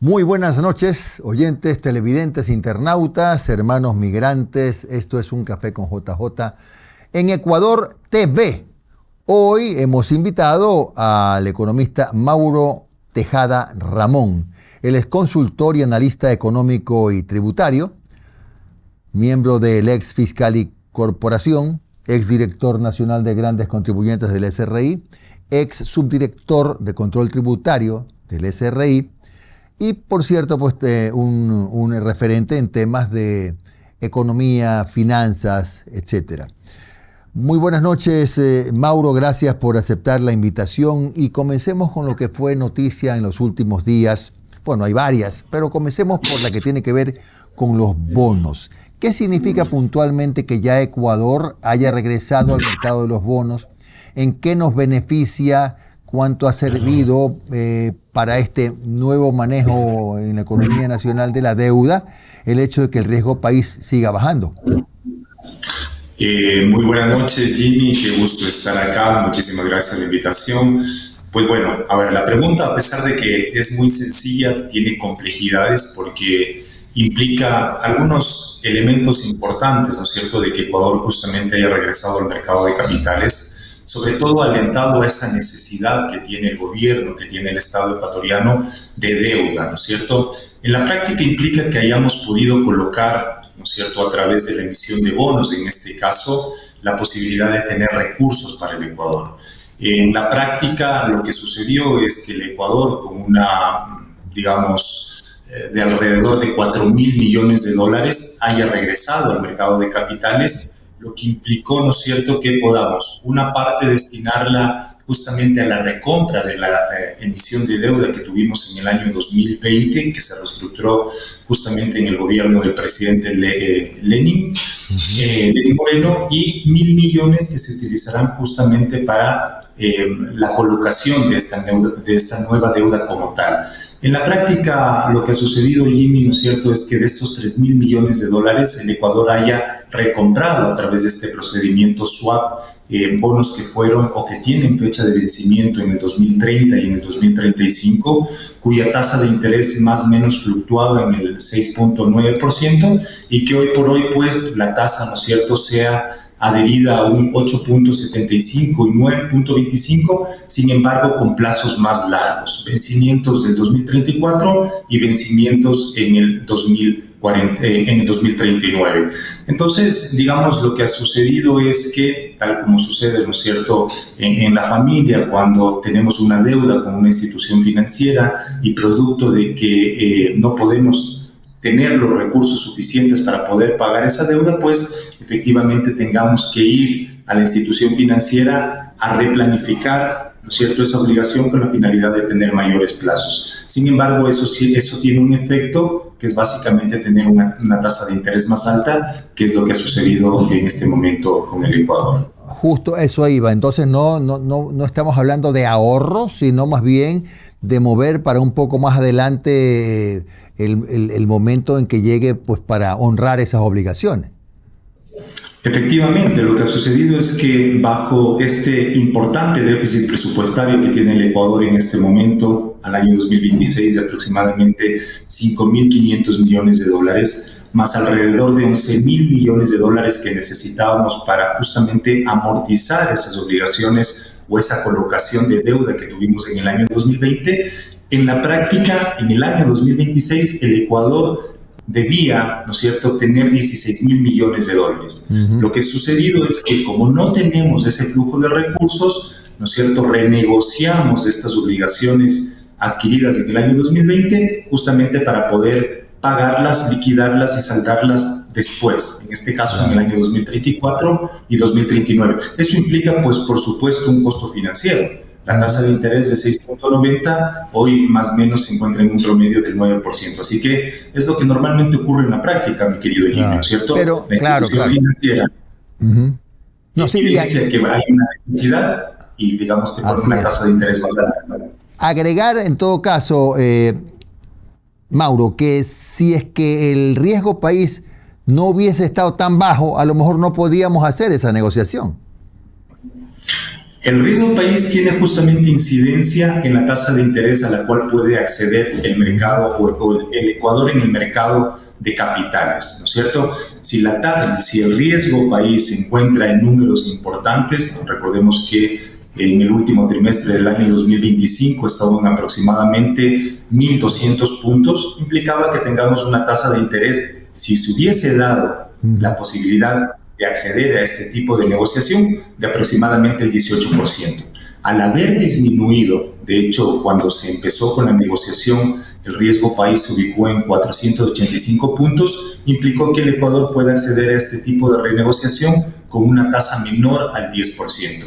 Muy buenas noches, oyentes, televidentes, internautas, hermanos migrantes. Esto es Un Café con JJ en Ecuador TV. Hoy hemos invitado al economista Mauro Tejada Ramón. Él es consultor y analista económico y tributario, miembro del ex Fiscal y Corporación, ex director nacional de grandes contribuyentes del SRI, ex subdirector de control tributario del SRI, y, por cierto, pues un referente en temas de economía, finanzas, etcétera. Muy buenas noches, Mauro, gracias por aceptar la invitación y comencemos con lo que fue noticia en los últimos días. Bueno, hay varias, pero comencemos por la que tiene que ver con los bonos. ¿Qué significa puntualmente que ya Ecuador haya regresado al mercado de los bonos? ¿En qué nos beneficia? ¿Cuánto ha servido para este nuevo manejo en la economía nacional de la deuda el hecho de que el riesgo país siga bajando? Muy buenas noches, Jimmy. Qué gusto estar acá. Muchísimas gracias por la invitación. Pues bueno, a ver, la pregunta, a pesar de que es muy sencilla, tiene complejidades porque implica algunos elementos importantes, ¿no es cierto?, de que Ecuador justamente haya regresado al mercado de capitales, sobre todo alentado a esa necesidad que tiene el gobierno, que tiene el Estado ecuatoriano de deuda, ¿no es cierto? En la práctica implica que hayamos podido colocar, ¿no es cierto?, a través de la emisión de bonos, en este caso, la posibilidad de tener recursos para el Ecuador. En la práctica, lo que sucedió es que el Ecuador, con una, digamos, de alrededor de 4.000 millones de dólares, haya regresado al mercado de capitales, lo que implicó, ¿no es cierto?, que podamos una parte destinarla justamente a la recompra de la emisión de deuda que tuvimos en el año 2020, que se reestructuró justamente en el gobierno del presidente Lenín Moreno, y 1.000 millones que se utilizarán justamente para la colocación de esta nueva deuda como tal. En la práctica, lo que ha sucedido, Jimmy, ¿no es cierto?, es que de estos 3.000 millones de dólares, el Ecuador haya recomprado a través de este procedimiento swap bonos que fueron o que tienen fecha de vencimiento en el 2030 y en el 2035, cuya tasa de interés más o menos fluctuaba en el 6.9% y que hoy por hoy, pues, la tasa, ¿no es cierto?, sea adherida a un 8.75 y 9.25, sin embargo con plazos más largos, vencimientos del 2034 y vencimientos en el 2039. Entonces, digamos, lo que ha sucedido es que, tal como sucede, ¿no es cierto?, en la familia, cuando tenemos una deuda con una institución financiera y producto de que no podemos tener los recursos suficientes para poder pagar esa deuda, pues efectivamente tengamos que ir a la institución financiera a replanificar, ¿no es cierto?, esa obligación con la finalidad de tener mayores plazos. Sin embargo, eso tiene un efecto que es básicamente tener una tasa de interés más alta, que es lo que ha sucedido en este momento con el Ecuador. Justo eso iba. Entonces no estamos hablando de ahorros, sino más bien de mover para un poco más adelante el momento en que llegue, pues, para honrar esas obligaciones. Efectivamente, lo que ha sucedido es que bajo este importante déficit presupuestario que tiene el Ecuador en este momento, al año 2026, de aproximadamente 5.500 millones de dólares, más alrededor de 11.000 millones de dólares que necesitábamos para justamente amortizar esas obligaciones o esa colocación de deuda que tuvimos en el año 2020, en la práctica, en el año 2026, el Ecuador debía, ¿no es cierto?, tener 16.000 millones de dólares. Lo que ha sucedido es que, como no tenemos ese flujo de recursos, ¿no es cierto?, renegociamos estas obligaciones adquiridas en el año 2020 justamente para poder pagarlas, liquidarlas y saldarlas después, en este caso en el año 2034 y 2039. Eso implica, pues, por supuesto, un costo financiero. La tasa de interés de 6.90 hoy más o menos se encuentra en un promedio del 9%. Así que es lo que normalmente ocurre en la práctica, mi querido Jimmy, ¿no es cierto? Pero, la institución financiera No, sí, evidencia que hay una necesidad y digamos que con Así una es. tasa de interés más alta. Agregar en todo caso, Mauro, que si es que el riesgo país no hubiese estado tan bajo, a lo mejor no podíamos hacer esa negociación. El riesgo país tiene justamente incidencia en la tasa de interés a la cual puede acceder el mercado o el Ecuador en el mercado de capitales, ¿no es cierto? Si el riesgo país se encuentra en números importantes, recordemos que en el último trimestre del año 2025 estaba en aproximadamente 1.200 puntos, implicaba que tengamos una tasa de interés, si se hubiese dado la posibilidad de acceder a este tipo de negociación, de aproximadamente el 18%. Al haber disminuido, de hecho, cuando se empezó con la negociación, el riesgo país se ubicó en 485 puntos, implicó que el Ecuador pueda acceder a este tipo de renegociación con una tasa menor al 10%.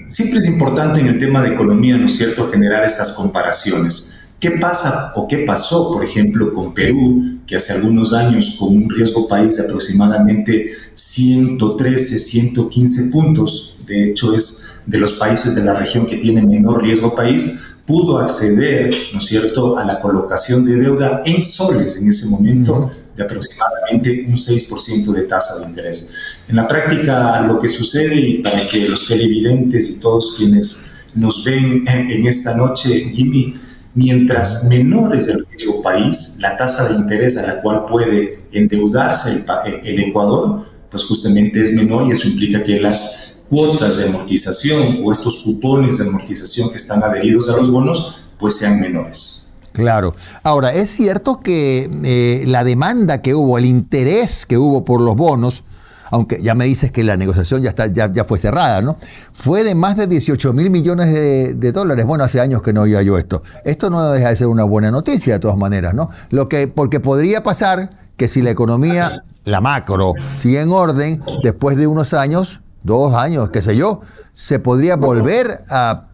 Siempre es importante en el tema de economía, ¿no es cierto?, generar estas comparaciones. ¿Qué pasa o qué pasó, por ejemplo, con Perú, que hace algunos años con un riesgo país de aproximadamente 113, 115 puntos, de hecho es de los países de la región que tiene menor riesgo país, pudo acceder, ¿no es cierto?, a la colocación de deuda en soles en ese momento de aproximadamente un 6% de tasa de interés. En la práctica, lo que sucede, y para que los televidentes y todos quienes nos ven en esta noche, Jimmy, mientras menor es el riesgo país, la tasa de interés a la cual puede endeudarse el Ecuador, pues justamente es menor, y eso implica que las cuotas de amortización o estos cupones de amortización que están adheridos a los bonos, pues sean menores. Claro. Ahora, es cierto que la demanda que hubo, el interés que hubo por los bonos, aunque ya me dices que la negociación ya fue cerrada, ¿no? Fue de más de 18.000 millones de dólares. Bueno, hace años que no oía yo esto. Esto no deja de ser una buena noticia de todas maneras, ¿no? Porque podría pasar que si la economía, la macro, sigue en orden, después de unos años, 2 años, qué sé yo, se podría volver a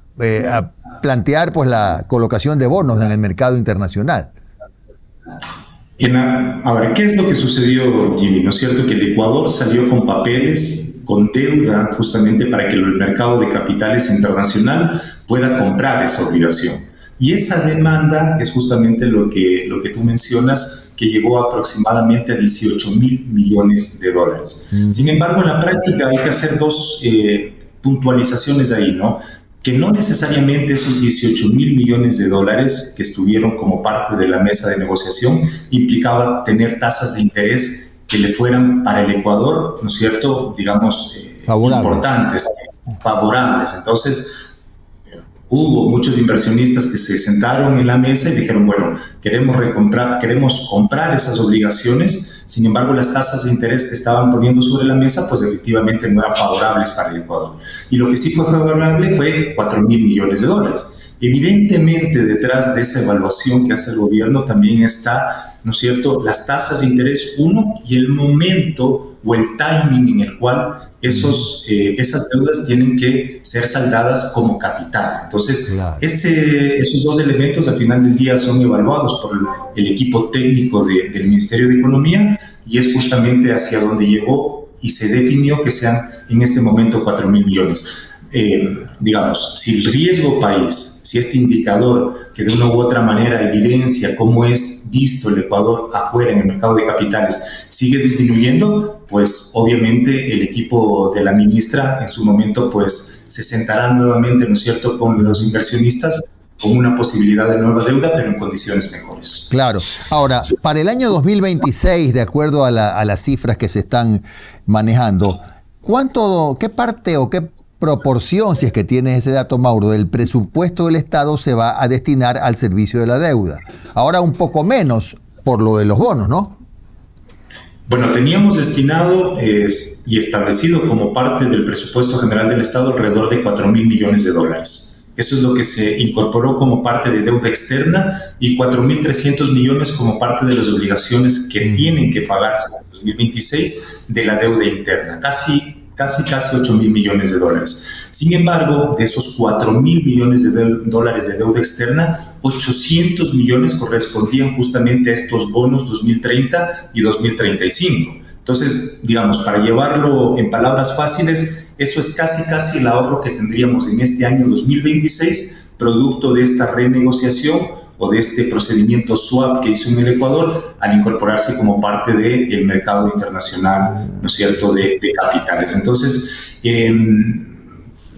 plantear pues la colocación de bonos en el mercado internacional. A ver, ¿qué es lo que sucedió, Jimmy? ¿No es cierto que el Ecuador salió con papeles, con deuda, justamente para que el mercado de capitales internacional pueda comprar esa obligación? Y esa demanda es justamente lo que tú mencionas, que llegó a aproximadamente a 18.000 millones de dólares. Sin embargo, en la práctica hay que hacer dos puntualizaciones ahí, ¿no? Que no necesariamente esos 18.000 millones de dólares que estuvieron como parte de la mesa de negociación implicaba tener tasas de interés que le fueran para el Ecuador, ¿no es cierto?, digamos, importantes, favorables. Entonces, hubo muchos inversionistas que se sentaron en la mesa y dijeron, bueno, queremos comprar esas obligaciones. Sin embargo, las tasas de interés que estaban poniendo sobre la mesa, pues efectivamente no eran favorables para el Ecuador. Y lo que sí fue favorable fue 4.000 millones de dólares. Evidentemente, detrás de esa evaluación que hace el gobierno también está, ¿no es cierto?, las tasas de interés, uno, y el momento o el timing en el cual esas deudas tienen que ser saldadas como capital. Entonces, claro, esos dos elementos al final del día son evaluados por el equipo técnico del Ministerio de Economía, y es justamente hacia donde llegó y se definió que sean en este momento 4.000 millones. Digamos, si el riesgo país, si este indicador que de una u otra manera evidencia cómo es visto el Ecuador afuera en el mercado de capitales, sigue disminuyendo, pues obviamente el equipo de la ministra en su momento pues se sentará nuevamente, ¿no es cierto?, con los inversionistas con una posibilidad de nueva deuda, pero en condiciones mejores. Claro. Ahora, para el año 2026, de acuerdo a las cifras que se están manejando, ¿qué parte o qué proporción, si es que tienes ese dato, Mauro, del presupuesto del Estado se va a destinar al servicio de la deuda? Ahora un poco menos por lo de los bonos, ¿no? Bueno, teníamos destinado y establecido como parte del presupuesto general del Estado alrededor de 4.000 millones de dólares. Eso es lo que se incorporó como parte de deuda externa, y 4.300 millones como parte de las obligaciones que tienen que pagarse en 2026 de la deuda interna. Casi 8.000 millones de dólares. Sin embargo, de esos 4.000 millones de dólares de deuda externa, 800 millones correspondían justamente a estos bonos 2030 y 2035. Entonces, digamos, para llevarlo en palabras fáciles, eso es casi el ahorro que tendríamos en este año 2026, producto de esta renegociación o de este procedimiento swap que hizo en el Ecuador al incorporarse como parte del mercado internacional, ¿no es cierto?, de capitales. Entonces,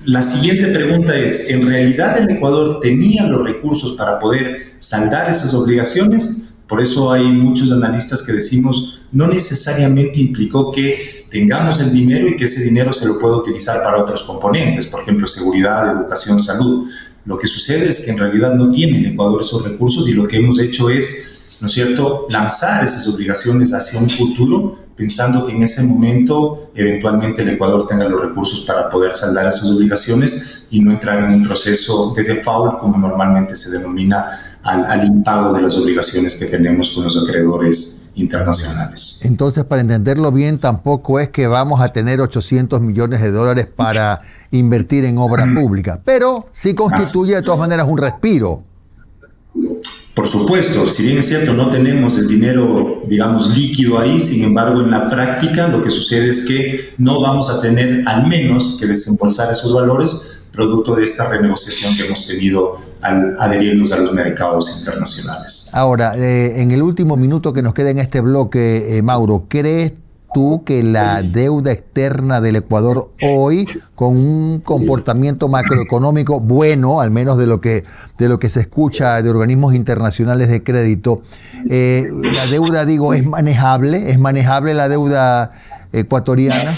la siguiente pregunta es, ¿en realidad el Ecuador tenía los recursos para poder saldar esas obligaciones? Por eso hay muchos analistas que decimos, no necesariamente implicó que tengamos el dinero y que ese dinero se lo pueda utilizar para otros componentes, por ejemplo, seguridad, educación, salud. Lo que sucede es que en realidad no tiene el Ecuador esos recursos y lo que hemos hecho es, ¿no es cierto?, lanzar esas obligaciones hacia un futuro, pensando que en ese momento eventualmente el Ecuador tenga los recursos para poder saldar esas obligaciones y no entrar en un proceso de default como normalmente se denomina al impago de las obligaciones que tenemos con los acreedores internacionales. Entonces, para entenderlo bien, tampoco es que vamos a tener 800 millones de dólares para invertir en obra pública, pero sí constituye de todas maneras un respiro. Por supuesto, si bien es cierto, no tenemos el dinero, digamos, líquido ahí, sin embargo, en la práctica lo que sucede es que no vamos a tener al menos que desembolsar esos valores producto de esta renegociación que hemos tenido al adherirnos a los mercados internacionales. Ahora, en el último minuto que nos queda en este bloque, Mauro, ¿crees tú que la deuda externa del Ecuador hoy, con un comportamiento macroeconómico bueno, al menos de lo que se escucha de organismos internacionales de crédito, la deuda, digo, es manejable la deuda ecuatoriana?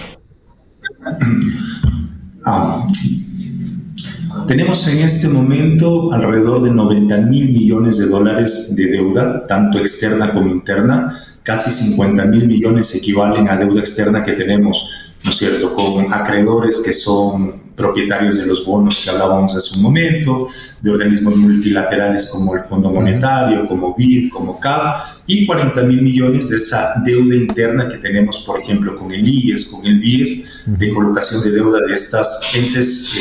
Tenemos en este momento alrededor de 90.000 millones de dólares de deuda, tanto externa como interna. Casi 50.000 millones equivalen a deuda externa que tenemos, ¿no es cierto?, con acreedores que son propietarios de los bonos que hablábamos hace un momento, de organismos multilaterales como el Fondo Monetario, como BID, como CAF, y 40.000 millones de esa deuda interna que tenemos, por ejemplo, con el IES, con el BIES, de colocación de deuda de estas entes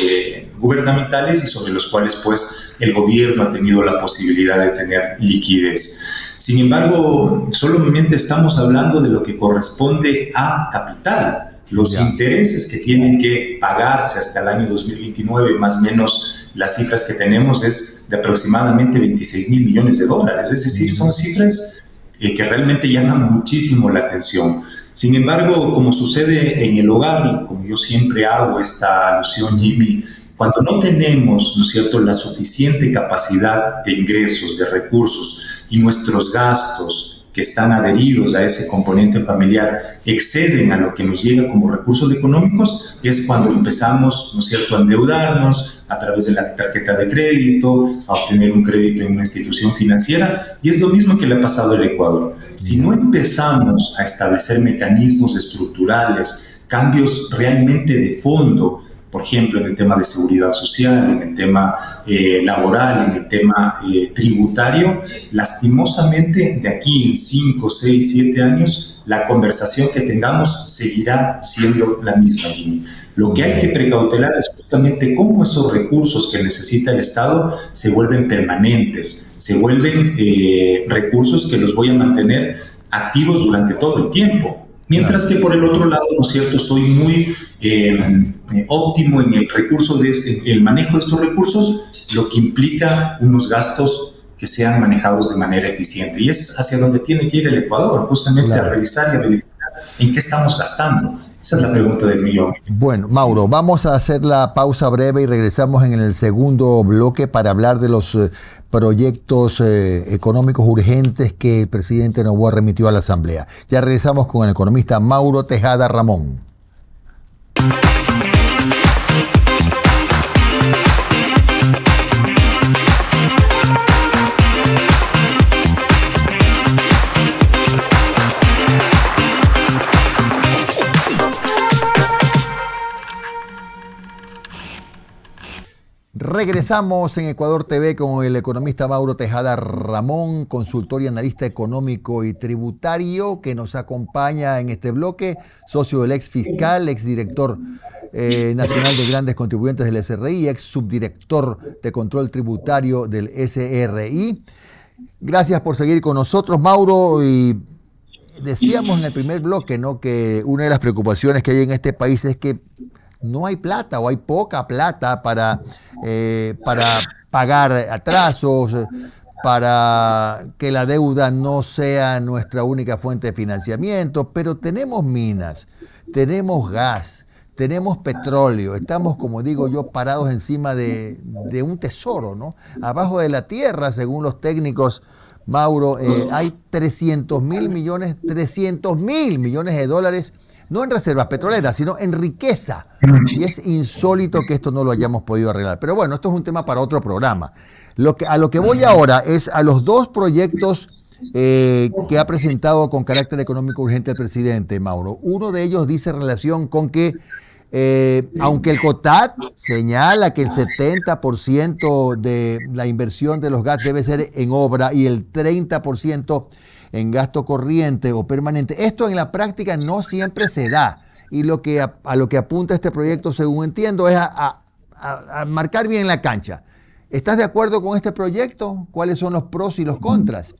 gubernamentales y sobre los cuales, pues, el gobierno ha tenido la posibilidad de tener liquidez. Sin embargo, solamente estamos hablando de lo que corresponde a capital. Los intereses que tienen que pagarse hasta el año 2029, más o menos las cifras que tenemos es de aproximadamente 26.000 millones de dólares. Es decir, son cifras que realmente llaman muchísimo la atención. Sin embargo, como sucede en el hogar, y como yo siempre hago esta alusión, Jimmy, cuando no tenemos, ¿no es cierto?, la suficiente capacidad de ingresos, de recursos, y nuestros gastos que están adheridos a ese componente familiar exceden a lo que nos llega como recursos económicos, es cuando empezamos, ¿no es cierto?, a endeudarnos a través de la tarjeta de crédito, a obtener un crédito en una institución financiera, y es lo mismo que le ha pasado al Ecuador. Si no empezamos a establecer mecanismos estructurales, cambios realmente de fondo, por ejemplo, en el tema de seguridad social, en el tema laboral, en el tema tributario, lastimosamente de aquí en 5, 6, 7 años, la conversación que tengamos seguirá siendo la misma. Lo que hay que precautelar es justamente cómo esos recursos que necesita el Estado se vuelven permanentes, se vuelven recursos que los voy a mantener activos durante todo el tiempo. Mientras que por el otro lado, ¿no es cierto?, soy muy óptimo en el manejo de estos recursos, lo que implica unos gastos que sean manejados de manera eficiente. Y es hacia donde tiene que ir el Ecuador, justamente a revisar y a verificar en qué estamos gastando. Esa es la pregunta del millón. Bueno, Mauro, vamos a hacer la pausa breve y regresamos en el segundo bloque para hablar de los proyectos económicos urgentes que el presidente Noboa remitió a la Asamblea. Ya regresamos con el economista Mauro Tejada Ramón. Regresamos en Ecuador TV con el economista Mauro Tejada Ramón, consultor y analista económico y tributario, que nos acompaña en este bloque, socio del ex fiscal, ex director nacional de grandes contribuyentes del SRI, ex subdirector de control tributario del SRI. Gracias por seguir con nosotros, Mauro. Y decíamos en el primer bloque, ¿no?, que una de las preocupaciones que hay en este país es que no hay plata o hay poca plata para pagar atrasos, para que la deuda no sea nuestra única fuente de financiamiento, pero tenemos minas, tenemos gas, tenemos petróleo, estamos, como digo yo, parados encima de un tesoro, ¿no? Abajo de la tierra, según los técnicos, Mauro, hay 300 mil millones de dólares, no en reservas petroleras, sino en riqueza. Y es insólito que esto no lo hayamos podido arreglar. Pero bueno, esto es un tema para otro programa. A lo que voy ahora es a los dos proyectos que ha presentado con carácter económico urgente el presidente, Mauro. Uno de ellos dice relación con que aunque el COTAD señala que el 70% de la inversión de los GATS debe ser en obra y el 30% en gasto corriente o permanente, esto en la práctica no siempre se da. Y a lo que apunta este proyecto, según entiendo, es a marcar bien la cancha. ¿Estás de acuerdo con este proyecto? ¿Cuáles son los pros y los contras?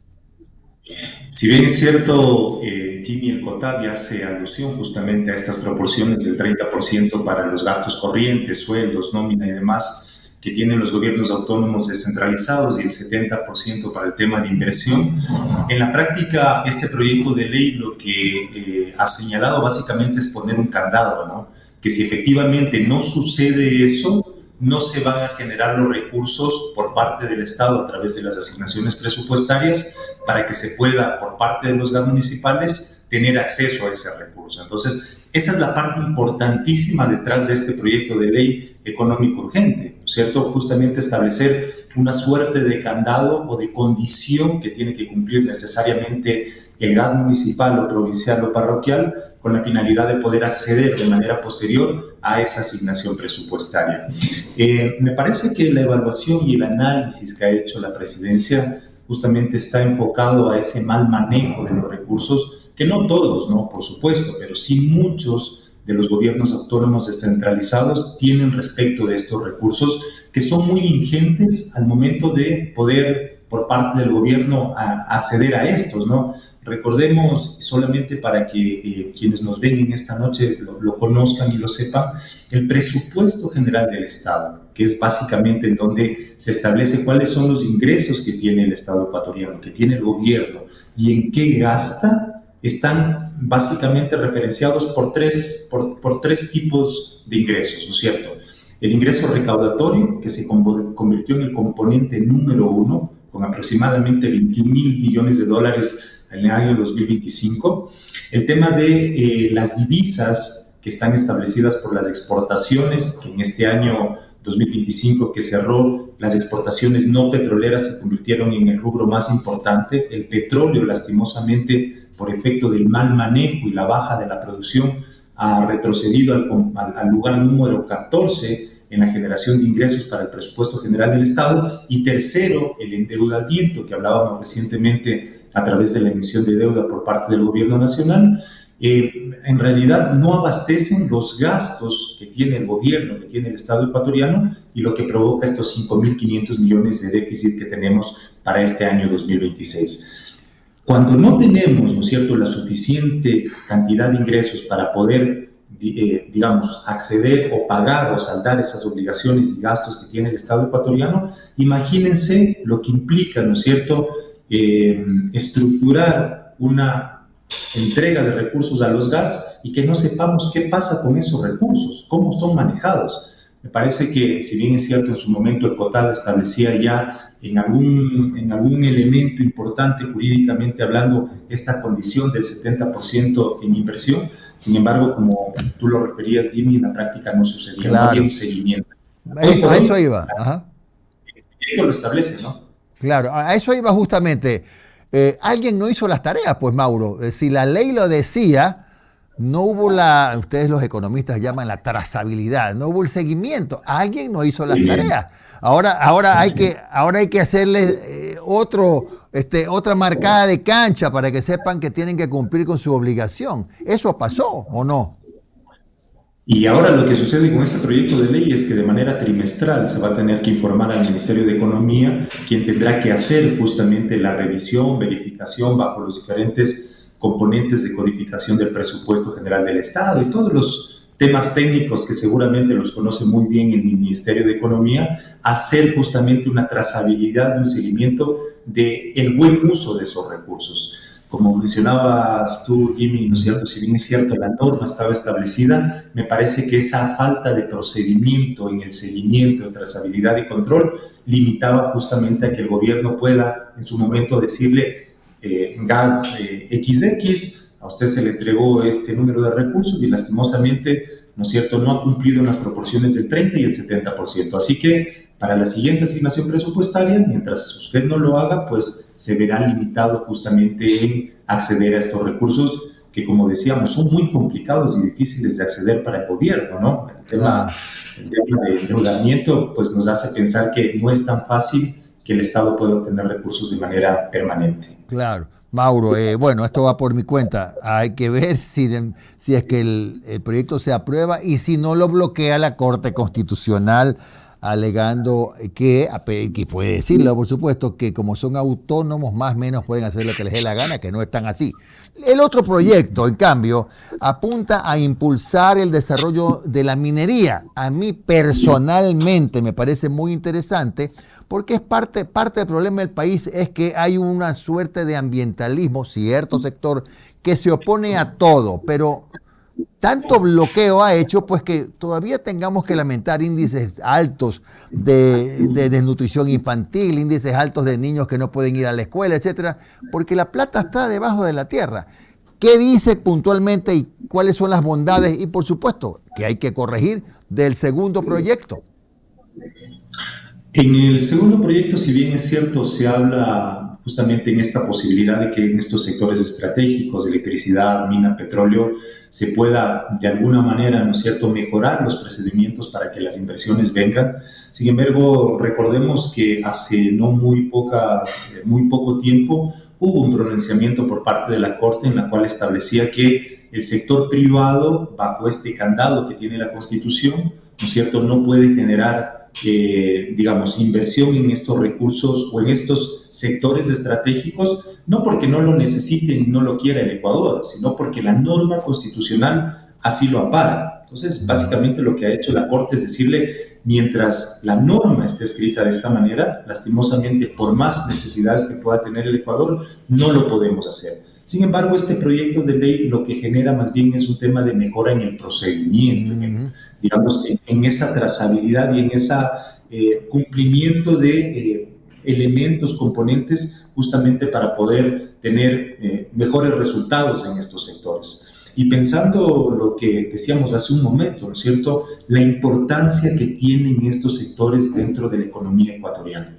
Si bien es cierto, Jimmy, el COTAD ya hace alusión justamente a estas proporciones del 30% para los gastos corrientes, sueldos, nómina y demás que tienen los gobiernos autónomos descentralizados y el 70% para el tema de inversión. En la práctica, este proyecto de ley lo que ha señalado básicamente es poner un candado, ¿no? Que si efectivamente no sucede eso, no se van a generar los recursos por parte del Estado a través de las asignaciones presupuestarias para que se pueda, por parte de los GAT municipales, tener acceso a ese recurso. Entonces, esa es la parte importantísima detrás de este proyecto de ley económico urgente, ¿no es cierto? Justamente establecer una suerte de candado o de condición que tiene que cumplir necesariamente el GAT municipal o provincial o parroquial con la finalidad de poder acceder de manera posterior a esa asignación presupuestaria. Me parece que la evaluación y el análisis que ha hecho la presidencia justamente está enfocado a ese mal manejo de los recursos, que no todos, ¿no? Por supuesto, pero sí muchos de los gobiernos autónomos descentralizados tienen respecto de estos recursos que son muy ingentes al momento de poder, por parte del gobierno, acceder a estos, ¿no? Recordemos, solamente para que quienes nos ven en esta noche lo conozcan y lo sepan, el presupuesto general del Estado, que es básicamente en donde se establece cuáles son los ingresos que tiene el Estado ecuatoriano, que tiene el gobierno y en qué gasta, están básicamente referenciados por tres tipos de ingresos, ¿no es cierto? El ingreso recaudatorio, que se convirtió en el componente número 1, con aproximadamente 21 mil millones de dólares en el año 2025. El tema de las divisas que están establecidas por las exportaciones, que en este año 2025 que cerró, las exportaciones no petroleras se convirtieron en el rubro más importante. El petróleo, lastimosamente, por efecto del mal manejo y la baja de la producción, ha retrocedido al lugar número 14 en la generación de ingresos para el presupuesto general del Estado. Y tercero, el endeudamiento, que hablábamos recientemente a través de la emisión de deuda por parte del gobierno nacional, en realidad no abastecen los gastos que tiene el gobierno, que tiene el Estado ecuatoriano, y lo que provoca estos 5.500 millones de déficit que tenemos para este año 2026. Cuando no tenemos, ¿no es cierto?, la suficiente cantidad de ingresos para poder, digamos, acceder o pagar o saldar esas obligaciones y gastos que tiene el Estado ecuatoriano, imagínense lo que implica, ¿no es cierto?, estructurar una entrega de recursos a los GATS y que no sepamos qué pasa con esos recursos, cómo son manejados. Me parece que, si bien es cierto, en su momento el COTAD establecía ya en algún elemento importante jurídicamente hablando esta condición del 70% en inversión, sin embargo, como tú lo referías, Jimmy, en la práctica no sucedía, no había un seguimiento. A eso iba. Ajá. Esto lo establece, ¿no? Claro, a eso iba justamente. Alguien no hizo las tareas, pues, Mauro. Si la ley lo decía, no hubo ustedes los economistas llaman la trazabilidad, no hubo el seguimiento. Alguien no hizo las tareas. Ahora hay que hacerle otra marcada de cancha para que sepan que tienen que cumplir con su obligación. ¿Eso pasó o no? Y ahora lo que sucede con este proyecto de ley es que de manera trimestral se va a tener que informar al Ministerio de Economía, quien tendrá que hacer justamente la revisión, verificación bajo los diferentes componentes de codificación del presupuesto general del Estado y todos temas técnicos que seguramente los conoce muy bien el Ministerio de Economía, hacer justamente una trazabilidad, un seguimiento del buen uso de esos recursos. Como mencionabas tú, Jimmy, ¿no es cierto? Si bien es cierto, la norma estaba establecida, me parece que esa falta de procedimiento en el seguimiento, en trazabilidad y control limitaba justamente a que el gobierno pueda en su momento decirle GAD XX, a usted se le entregó este número de recursos y lastimosamente, ¿no es cierto?, no ha cumplido en las proporciones del 30 y el 70%. Así que para la siguiente asignación presupuestaria, mientras usted no lo haga, pues se verá limitado justamente en acceder a estos recursos que, como decíamos, son muy complicados y difíciles de acceder para el gobierno, ¿no? El tema de endeudamiento pues nos hace pensar que no es tan fácil que el Estado pueda obtener recursos de manera permanente. Claro. Mauro, bueno, esto va por mi cuenta. Hay que ver si es que el proyecto se aprueba y si no lo bloquea la Corte Constitucional, alegando que puede decirlo, por supuesto, que como son autónomos, más o menos pueden hacer lo que les dé la gana, que no es tan así. El otro proyecto, en cambio, apunta a impulsar el desarrollo de la minería. A mí personalmente me parece muy interesante porque es parte del problema del país es que hay una suerte de ambientalismo, cierto sector, que se opone a todo, pero tanto bloqueo ha hecho pues que todavía tengamos que lamentar índices altos de desnutrición infantil, índices altos de niños que no pueden ir a la escuela, etcétera, porque la plata está debajo de la tierra. ¿Qué dice puntualmente y cuáles son las bondades y por supuesto que hay que corregir del segundo proyecto? En el segundo proyecto, si bien es cierto, se habla justamente en esta posibilidad de que en estos sectores estratégicos, electricidad, mina, petróleo, se pueda de alguna manera, ¿no es cierto?, mejorar los procedimientos para que las inversiones vengan. Sin embargo, recordemos que hace no muy poco tiempo hubo un pronunciamiento por parte de la Corte en la cual establecía que el sector privado, bajo este candado que tiene la Constitución, ¿no es cierto?, no puede generar digamos, inversión en estos recursos o en estos sectores estratégicos, no porque no lo necesiten y no lo quiera el Ecuador, sino porque la norma constitucional así lo ampara. Entonces, básicamente lo que ha hecho la Corte es decirle, mientras la norma esté escrita de esta manera, lastimosamente, por más necesidades que pueda tener el Ecuador, no lo podemos hacer. Sin embargo, este proyecto de ley lo que genera más bien es un tema de mejora en el procedimiento, digamos, en esa trazabilidad y en ese cumplimiento de elementos, componentes, justamente para poder tener mejores resultados en estos sectores. Y pensando lo que decíamos hace un momento, ¿no es cierto?, la importancia que tienen estos sectores dentro de la economía ecuatoriana.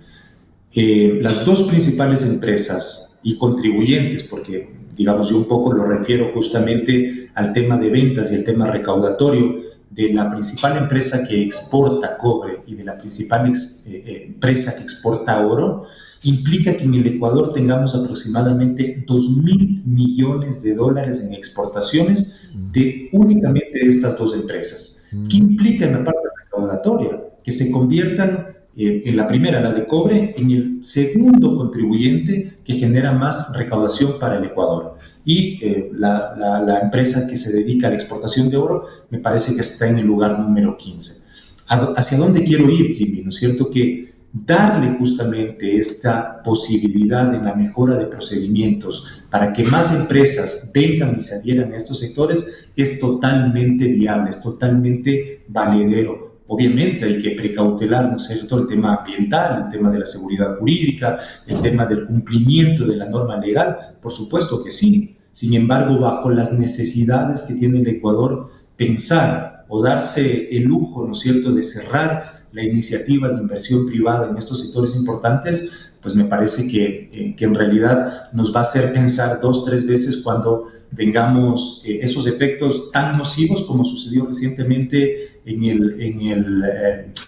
Las dos principales empresas y contribuyentes, porque digamos yo un poco lo refiero justamente al tema de ventas y el tema recaudatorio, de la principal empresa que exporta cobre y de la principal empresa que exporta oro, implica que en el Ecuador tengamos aproximadamente 2.000 millones de dólares en exportaciones de únicamente de estas dos empresas. ¿Qué implica en la parte recaudatoria? Que se conviertan en la primera, la de cobre, en el segundo contribuyente que genera más recaudación para el Ecuador. Y la empresa que se dedica a la exportación de oro me parece que está en el lugar número 15. ¿Hacia dónde quiero ir, Jimmy? ¿No es cierto? Que darle justamente esta posibilidad en la mejora de procedimientos para que más empresas vengan y se adhieran a estos sectores es totalmente viable, es totalmente valedero. Obviamente hay que precautelar, ¿no es cierto?, el tema ambiental, el tema de la seguridad jurídica, el tema del cumplimiento de la norma legal, por supuesto que sí. Sin embargo, bajo las necesidades que tiene el Ecuador, pensar o darse el lujo, ¿no es cierto?, de cerrar la iniciativa de inversión privada en estos sectores importantes, pues me parece que en realidad nos va a hacer pensar 2 o 3 veces cuando tengamos esos efectos tan nocivos como sucedió recientemente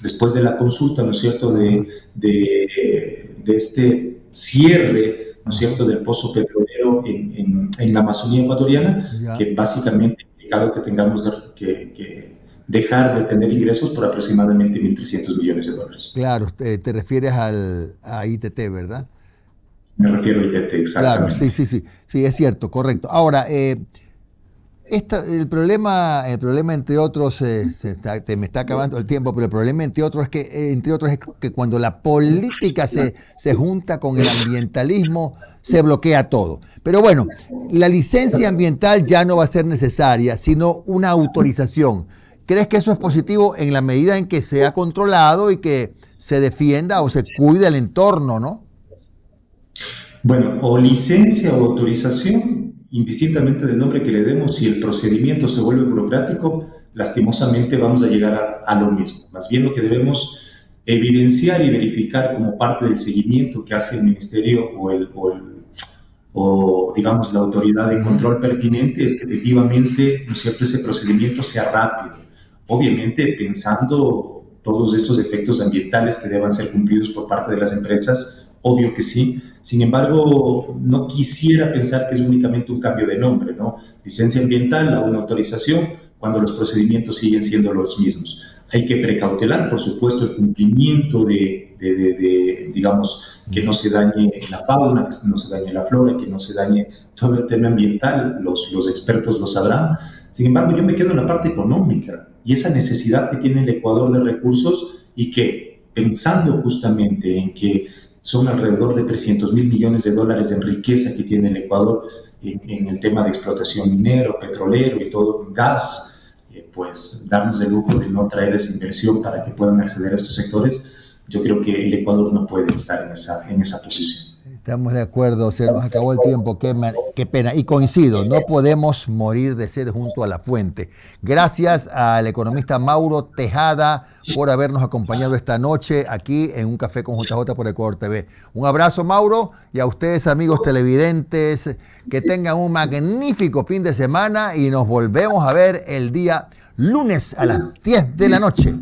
después de la consulta, ¿no es cierto?, de este cierre, ¿no es cierto?, del pozo petrolero en la Amazonía ecuatoriana, que básicamente ha indicado que tengamos que dejar de tener ingresos por aproximadamente 1.300 millones de dólares. Claro, te refieres a ITT, ¿verdad? Me refiero a ITT, exactamente. Claro, sí, es cierto, correcto. Ahora, el problema entre otros, me está acabando el tiempo, pero el problema entre otros es que cuando la política se junta con el ambientalismo, se bloquea todo. Pero bueno, la licencia ambiental ya no va a ser necesaria, sino una autorización. ¿Crees que eso es positivo en la medida en que sea controlado y que se defienda o se cuide el entorno, no? Bueno, o licencia o autorización, indistintamente del nombre que le demos, si el procedimiento se vuelve burocrático, lastimosamente vamos a llegar a lo mismo. Más bien lo que debemos evidenciar y verificar como parte del seguimiento que hace el Ministerio o digamos la autoridad de control pertinente es que efectivamente, ¿no es cierto?, ese procedimiento sea rápido. Obviamente pensando todos estos efectos ambientales que deban ser cumplidos por parte de las empresas, obvio que sí. Sin embargo, no quisiera pensar que es únicamente un cambio de nombre, ¿no? Licencia ambiental a una autorización cuando los procedimientos siguen siendo los mismos. Hay que precautelar, por supuesto, el cumplimiento digamos, que no se dañe la fauna, que no se dañe la flora, que no se dañe todo el tema ambiental, los expertos lo sabrán. Sin embargo, yo me quedo en la parte económica y esa necesidad que tiene el Ecuador de recursos y que, pensando justamente en que son alrededor de 300.000 millones de dólares en riqueza que tiene el Ecuador en el tema de explotación minero, petrolero y todo, gas, pues darnos el lujo de no traer esa inversión para que puedan acceder a estos sectores, yo creo que el Ecuador no puede estar en esa posición. Estamos de acuerdo, se nos acabó el tiempo, qué pena. Y coincido, no podemos morir de sed junto a la fuente. Gracias al economista Mauro Tejada por habernos acompañado esta noche aquí en Un Café con JJ por Ecuador TV. Un abrazo, Mauro, y a ustedes, amigos televidentes, que tengan un magnífico fin de semana y nos volvemos a ver el día lunes a las 10 de la noche.